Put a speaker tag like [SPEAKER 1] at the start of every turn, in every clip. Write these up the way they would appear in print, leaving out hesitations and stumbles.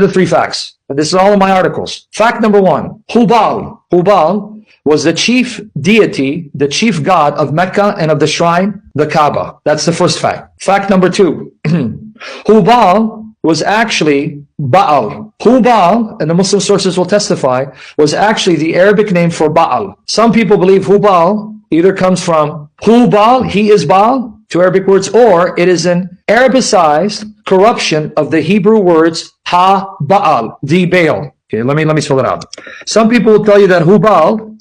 [SPEAKER 1] The three facts. And this is all in my articles. Fact number one, Hubal. Hubal was the chief deity, the chief god of Mecca and of the shrine, the Kaaba. That's the first fact. Fact number two, Hubal was actually Baal. Hubal, and the Muslim sources will testify, was actually the Arabic name for Baal. Some people believe Hubal either comes from Hubal, he is Baal, two Arabic words, or it is an Arabicized corruption of the Hebrew words Ha-Baal, the Baal. Okay, let me spell it out. Some people will tell you that Hubal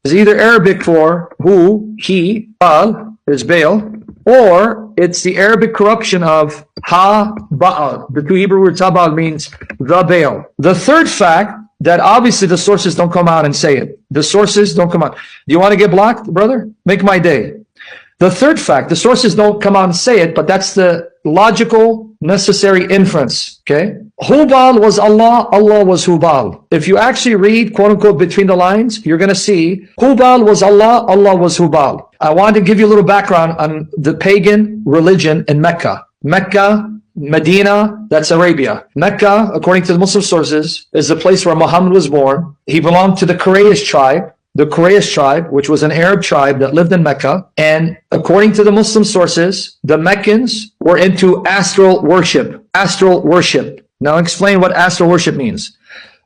[SPEAKER 1] is either Arabic for who, he, Baal, is Baal, or it's the Arabic corruption of Ha-Baal. The two Hebrew words Ha-Baal means the Baal. The third fact, that obviously the sources don't come out and say it. The sources don't come out. Do you want to get blocked, brother? Make my day. The third fact, the sources don't come out and say it, but that's the logical, necessary inference, okay? Hubal was Allah, Allah was Hubal. If you actually read, quote unquote, between the lines, you're going to see Hubal was Allah, Allah was Hubal. I wanted to give you a little background on the pagan religion in Mecca. Mecca, Medina, that's Arabia. Mecca, according to the Muslim sources, is the place where Muhammad was born. He belonged to the Quraysh tribe. The Quraysh tribe, which was an Arab tribe that lived in Mecca. And according to the Muslim sources, the Meccans were into astral worship. Astral worship. Now I'll explain what astral worship means.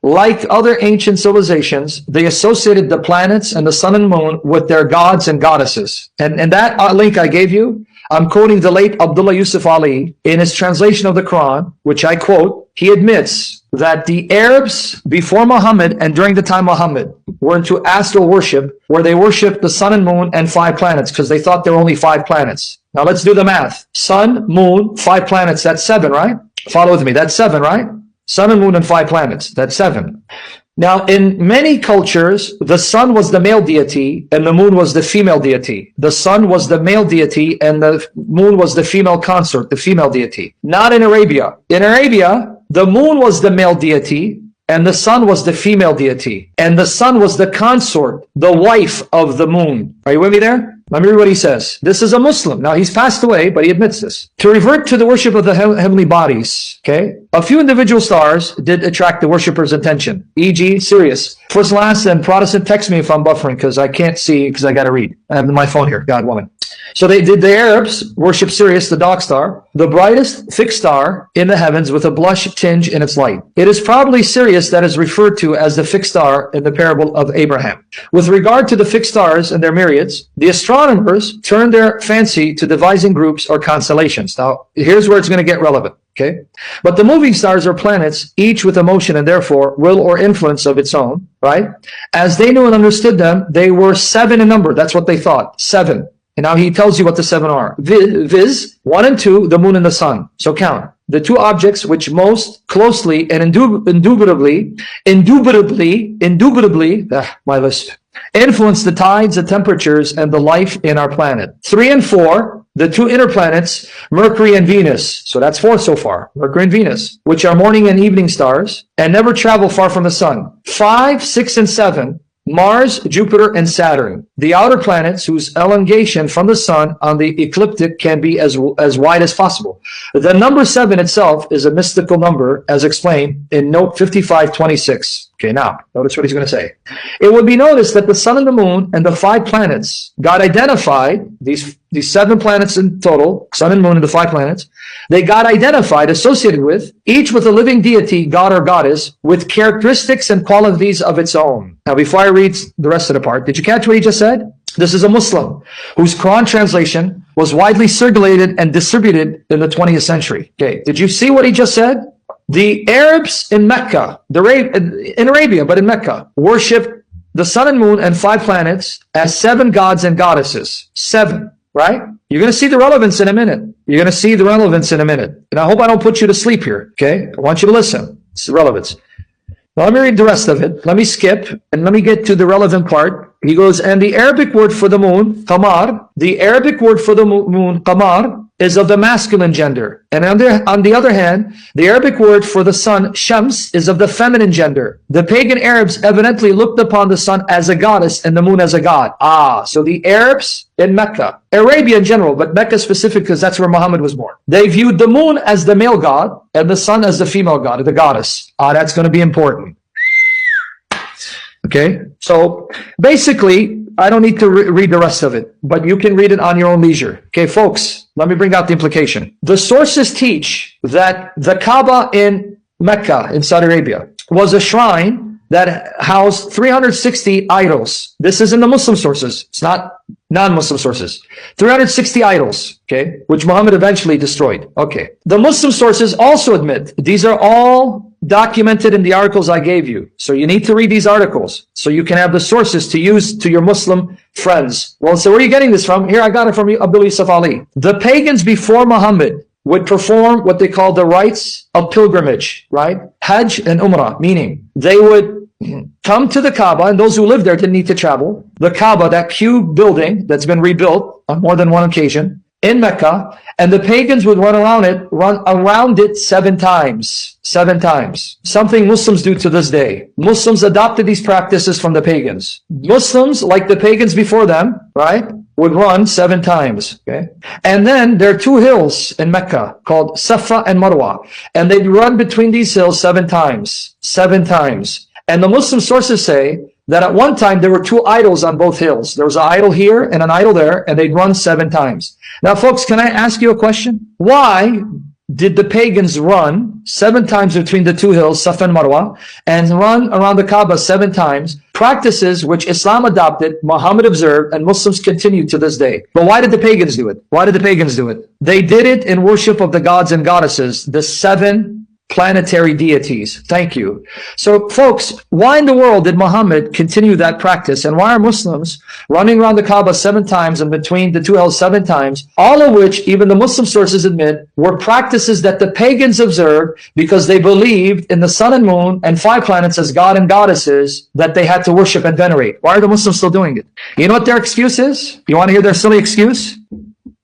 [SPEAKER 1] Like other ancient civilizations, they associated the planets and the sun and moon with their gods and goddesses. And that link I gave you, I'm quoting the late Abdullah Yusuf Ali in his translation of the Quran, which I quote. He admits that the Arabs before Muhammad and during the time Muhammad were into astral worship, where they worshiped the sun and moon and 5 planets because they thought there were only 5 planets. Now let's do the math. Sun, moon, 5 planets, that's 7, right? Follow with me. That's 7, right? Sun and moon and 5 planets. That's 7. Now, in many cultures, the sun was the male deity and the moon was the female deity. The sun was the male deity and the moon was the female consort, the female deity. Not in Arabia. In Arabia, the moon was the male deity and the sun was the female deity. And the sun was the consort, the wife of the moon. Are you with me there? Let me read what he says. This is a Muslim. Now, he's passed away, but he admits this. To revert to the worship of the heavenly bodies, okay? A few individual stars did attract the worshippers' attention, e.g. Sirius. First, last, and Protestant, text me if I'm buffering, because I can't see, because I got to read. I have my phone here, God, woman. So the Arabs worship Sirius, the dog star, the brightest fixed star in the heavens with a blush tinge in its light. It is probably Sirius that is referred to as the fixed star in the parable of Abraham. With regard to the fixed stars and their myriads, the astronomers turn their fancy to devising groups or constellations. Now, here's where it's going to get relevant. Okay, but the moving stars are planets, each with a motion and therefore will or influence of its own, right? As they knew and understood them, they were 7 in number. That's what they thought, 7. And now he tells you what the 7 are. Viz, 1 and 2, the moon and the sun. So count. The 2 objects which most closely and indubitably, my list, influence the tides, the temperatures, and the life in our planet. 3 and 4, the 2 inner planets, Mercury and Venus. So that's 4 so far, Mercury and Venus, which are morning and evening stars and never travel far from the sun. 5, 6, and 7, Mars, Jupiter, and Saturn, the outer planets whose elongation from the sun on the ecliptic can be as wide as possible. The number 7 itself is a mystical number, as explained in note 5526. Okay, now, notice what he's going to say. It would be noticed that the sun and the moon and the 5 planets, God identified, these 7 planets in total, sun and moon and the 5 planets, they got identified, associated with, each with a living deity, god or goddess, with characteristics and qualities of its own. Now, before I read the rest of the part, did you catch what he just said? This is a Muslim whose Quran translation was widely circulated and distributed in the 20th century. Okay, did you see what he just said? The Arabs in Mecca, in Arabia, but in Mecca, worship the sun and moon and 5 planets as 7 gods and goddesses. 7, right? You're going to see the relevance in a minute. You're going to see the relevance in a minute. And I hope I don't put you to sleep here, okay? I want you to listen. It's the relevance. Now, let me read the rest of it. Let me skip and let me get to the relevant part. He goes, and the Arabic word for the moon, qamar, the Arabic word for the moon, qamar, is of the masculine gender. And on the other hand, the Arabic word for the sun, shams, is of the feminine gender. The pagan Arabs evidently looked upon the sun as a goddess and the moon as a god. So the Arabs in Mecca, Arabia in general, but Mecca specific because that's where Muhammad was born. They viewed the moon as the male god and the sun as the female god, the goddess. That's going to be important. Okay, so basically, I don't need to read the rest of it, but you can read it on your own leisure. Okay, folks, let me bring out the implication. The sources teach that the Kaaba in Mecca, in Saudi Arabia, was a shrine that housed 360 idols. This is in the Muslim sources. It's not non-Muslim sources. 360 idols, okay, which Muhammad eventually destroyed. Okay. The Muslim sources also admit these are all documented in the articles I gave you. So you need to read these articles so you can have the sources to use to your Muslim friends. Well, so where are you getting this from? Here, I got it from Abdul Yusuf Ali. The pagans before Muhammad would perform what they call the rites of pilgrimage, right? Hajj and Umrah, meaning they would come to the Kaaba, and those who lived there didn't need to travel. The Kaaba, that cube building that's been rebuilt on more than one occasion in Mecca, and the pagans would run around it 7 times. 7 times. Something Muslims do to this day. Muslims adopted these practices from the pagans. Muslims, like the pagans before them, right, would run 7 times. Okay, and then there are 2 hills in Mecca called Safa and Marwa, and they'd run between these hills 7 times. 7 times. And the Muslim sources say that at one time there were 2 idols on both hills. There was an idol here and an idol there, and they'd run 7 times. Now, folks, can I ask you a question? Why did the pagans run 7 times between the 2 hills, Safa and Marwa, and run around the Kaaba 7 times? Practices which Islam adopted, Muhammad observed, and Muslims continue to this day. But why did the pagans do it? Why did the pagans do it? They did it in worship of the gods and goddesses, the 7 planetary deities. Thank you. So, folks, why in the world did Muhammad continue that practice? And why are Muslims running around the Kaaba 7 times and between the 2 hills 7 times? All of which, even the Muslim sources admit, were practices that the pagans observed because they believed in the sun and moon and 5 planets as god and goddesses that they had to worship and venerate. Why are the Muslims still doing it? You know what their excuse is? You want to hear their silly excuse?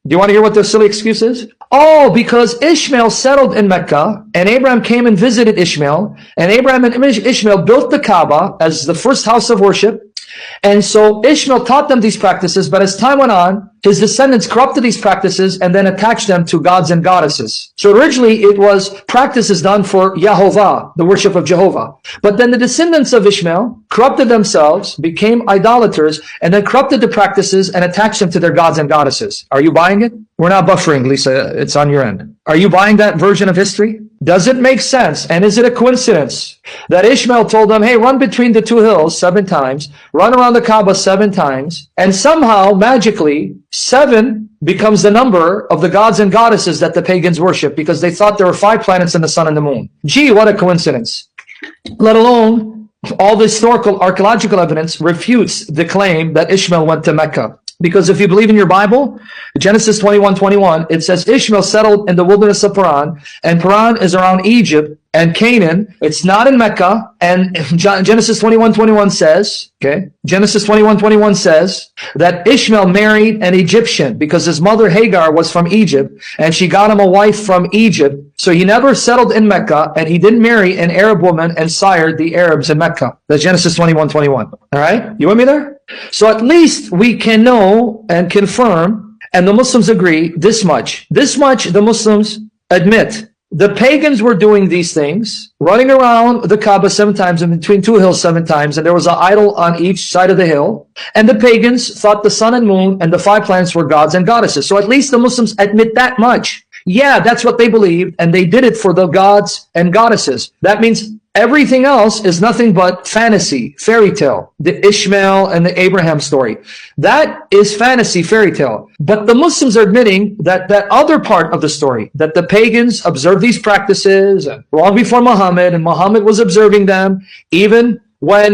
[SPEAKER 1] Do you want to hear what their silly excuse is? Oh, because Ishmael settled in Mecca, and Abraham came and visited Ishmael, and Abraham and Ishmael built the Kaaba as the first house of worship. And so Ishmael taught them these practices, but as time went on, his descendants corrupted these practices and then attached them to gods and goddesses. So originally it was practices done for Yehovah, the worship of Jehovah. But then the descendants of Ishmael corrupted themselves, became idolaters, and then corrupted the practices and attached them to their gods and goddesses. Are you buying it? We're not buffering, Lisa. It's on your end. Are you buying that version of history? Does it make sense? And is it a coincidence that Ishmael told them, hey, run between the 2 hills 7 times, run around the Kaaba 7 times, and somehow, magically, 7 becomes the number of the gods and goddesses that the pagans worship because they thought there were 5 planets in the sun and the moon. Gee, what a coincidence. Let alone all the historical archaeological evidence refutes the claim that Ishmael went to Mecca. Because if you believe in your Bible, Genesis 21:21, it says Ishmael settled in the wilderness of Paran, and Paran is around Egypt and Canaan. It's not in Mecca. And Genesis 21:21 says, okay, Genesis 21:21 says that Ishmael married an Egyptian because his mother Hagar was from Egypt, and she got him a wife from Egypt. So he never settled in Mecca, and he didn't marry an Arab woman and sired the Arabs in Mecca. That's Genesis 21:21. All right? You with me there? So at least we can know and confirm, and the Muslims agree, this much. This much the Muslims admit. The pagans were doing these things, running around the Kaaba 7 times and between 2 hills 7 times, and there was an idol on each side of the hill. And the pagans thought the sun and moon and the 5 planets were gods and goddesses. So at least the Muslims admit that much. Yeah, that's what they believed, and they did it for the gods and goddesses. That means everything else is nothing but fantasy, fairy tale, the Ishmael and the Abraham story. That is fantasy, fairy tale. But the Muslims are admitting that that other part of the story, that the pagans observed these practices long before Muhammad, and Muhammad was observing them, even when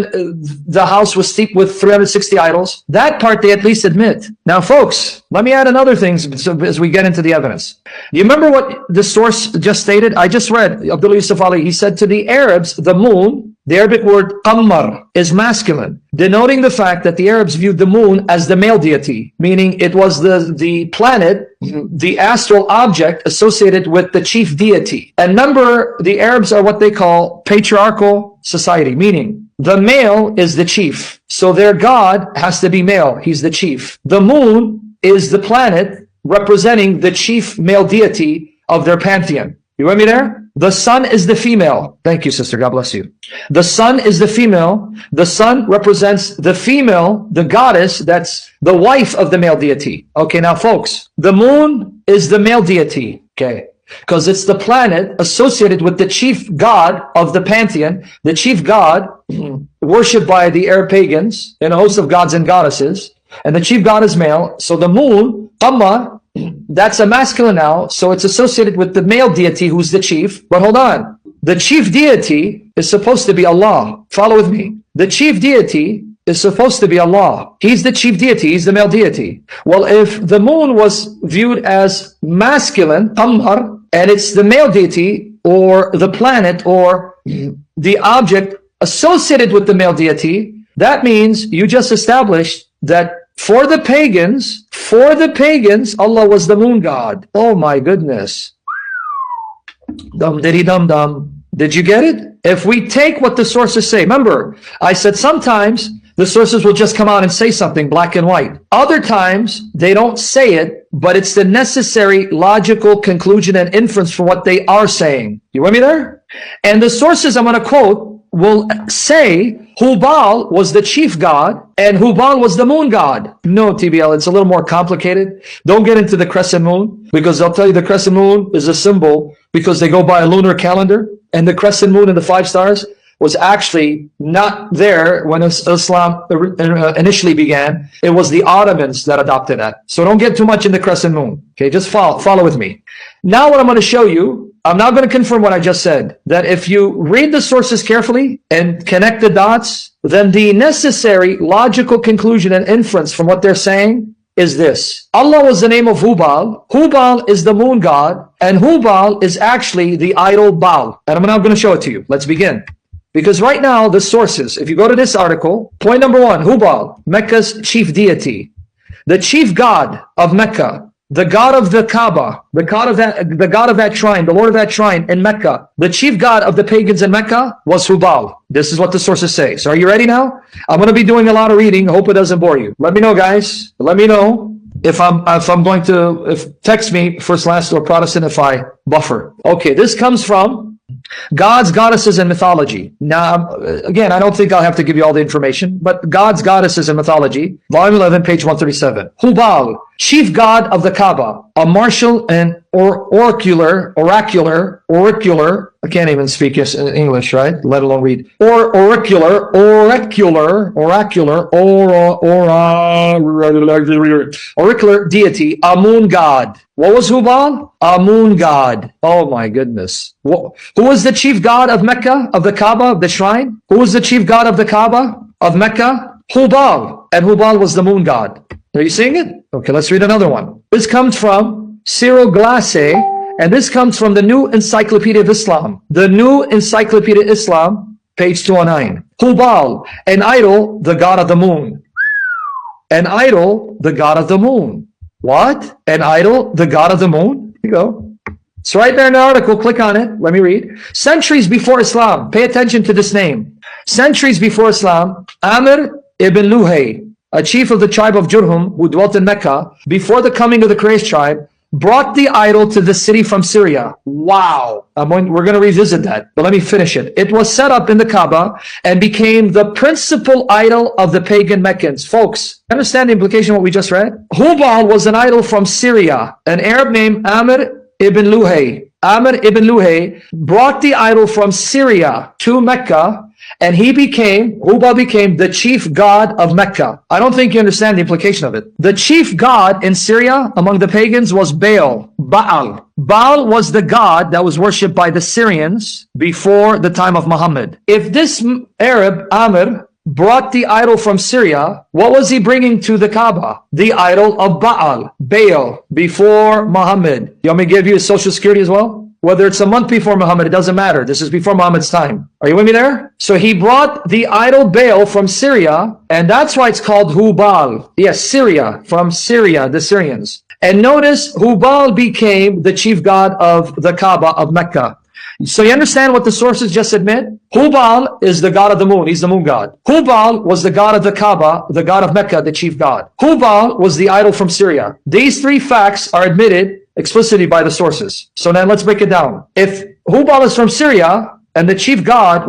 [SPEAKER 1] the house was steeped with 360 idols, that part they at least admit. Now, folks, let me add another thing as we get into the evidence. You remember what the source just stated? I just read Abdul Yusuf Ali. He said to the Arabs, the moon The Arabic word qammar is masculine, denoting the fact that the Arabs viewed the moon as the male deity, meaning it was the planet, the astral object associated with the chief deity. And remember, the Arabs are what they call patriarchal society, meaning the male is the chief. So their god has to be male. He's the chief. The moon is the planet representing the chief male deity of their pantheon. You with me there? The sun is the female. Thank you, sister. God bless you. The sun is the female. The sun represents the female, the goddess, that's the wife of the male deity. Okay, now folks, the moon is the male deity. Okay, because it's the planet associated with the chief god of the pantheon, the chief god worshipped by the Arab pagans and a host of gods and goddesses. And the chief god is male. So the moon, Qamar, that's a masculine now, so it's associated with the male deity who's the chief. But hold on. The chief deity is supposed to be Allah. Follow with me. The chief deity is supposed to be Allah. He's the chief deity. He's the male deity. Well, if the moon was viewed as masculine, Qamar, and it's the male deity or the planet or the object associated with the male deity, that means you just established that for the pagans, Allah was the moon god. Oh my goodness. Dum diddy dum dum. Did you get it? If we take what the sources say, remember, I said sometimes the sources will just come out and say something black and white. Other times they don't say it, but it's the necessary logical conclusion and inference from what they are saying. You with me there? And the sources I'm going to quote will say Hubal was the chief god and Hubal was the moon god. No, TBL, it's a little more complicated. Don't get into the crescent moon, because they'll tell you the crescent moon is a symbol because they go by a lunar calendar, and the crescent moon and the 5 stars was actually not there when Islam initially began. It was the Ottomans that adopted that. So don't get too much in the crescent moon. Okay, just follow with me. Now what I'm going to show you, I'm now going to confirm what I just said, that if you read the sources carefully and connect the dots, then the necessary logical conclusion and inference from what they're saying is this. Allah was the name of Hubal. Hubal is the moon god, and Hubal is actually the idol Baal. And I'm now going to show it to you. Let's begin. Because right now, the sources, if you go to this article, point number 1, Hubal, Mecca's chief deity, the chief god of Mecca, the god of the Kaaba, the god of that shrine, the lord of that shrine in Mecca, the chief god of the pagans in Mecca was Hubal. This is what the sources say. So are you ready now? I'm going to be doing a lot of reading. I hope it doesn't bore you. Let me know, guys. Let me know if I'm going to text me first, last, or Protestant if I buffer. Okay, this comes from Gods, Goddesses, and Mythology. Now, again, I don't think I'll have to give you all the information, but Gods, Goddesses, and Mythology, Volume 11, page 137. Hubal, chief god of the Kaaba, a martial and oracular, I can't even speak English, right? Let alone read. Oracular deity, a moon god. What was Hubal? A moon god. Oh my goodness. Who was the chief god of Mecca, of the Kaaba, of the shrine? Who was the chief god of the Kaaba, of Mecca? Hubal. And Hubal was the moon god. Are you seeing it? Okay, let's read another one. This comes from Cyril Glasse, and this comes from the New Encyclopedia of Islam. The New Encyclopedia of Islam, page 209. Hubal, an idol, the god of the moon. An idol, the god of the moon. What? An idol, the god of the moon? Here you go. It's right there in the article. Click on it. Let me read. Centuries before Islam, pay attention to this name. Centuries before Islam, Amr ibn Luhay, a chief of the tribe of Jurhum who dwelt in Mecca, before the coming of the Quraysh tribe, brought the idol to the city from Syria. Wow. We're going to revisit that, but let me finish it. It was set up in the Kaaba and became the principal idol of the pagan Meccans. Folks, understand the implication of what we just read? Hubal was an idol from Syria. An Arab named Amr ibn Luhay. Amr ibn Luhay brought the idol from Syria to Mecca, and Hubal became the chief god of Mecca. I don't think you understand the implication of it. The chief god in Syria among the pagans was Baal. Baal was the god that was worshipped by the Syrians before the time of Muhammad. If this Arab, Amr, brought the idol from Syria, what was he bringing to the Kaaba? The idol of Baal, before Muhammad. You want me to give you his social security as well? whether it's a month before Muhammad, it doesn't matter. This is before Muhammad's time. Are you with me there? So he brought the idol Baal from Syria, and that's why it's called Hubal. Yes, Syria, from Syria, the Syrians. And notice Hubal became the chief god of the Kaaba of Mecca. So you understand what the sources just admit? Hubal is the god of the moon. He's the moon god. Hubal was the god of the Kaaba, the god of Mecca, the chief god. Hubal was the idol from Syria. These three facts are admitted explicitly by the sources. So now let's break it down. If Hubal is from Syria and the chief god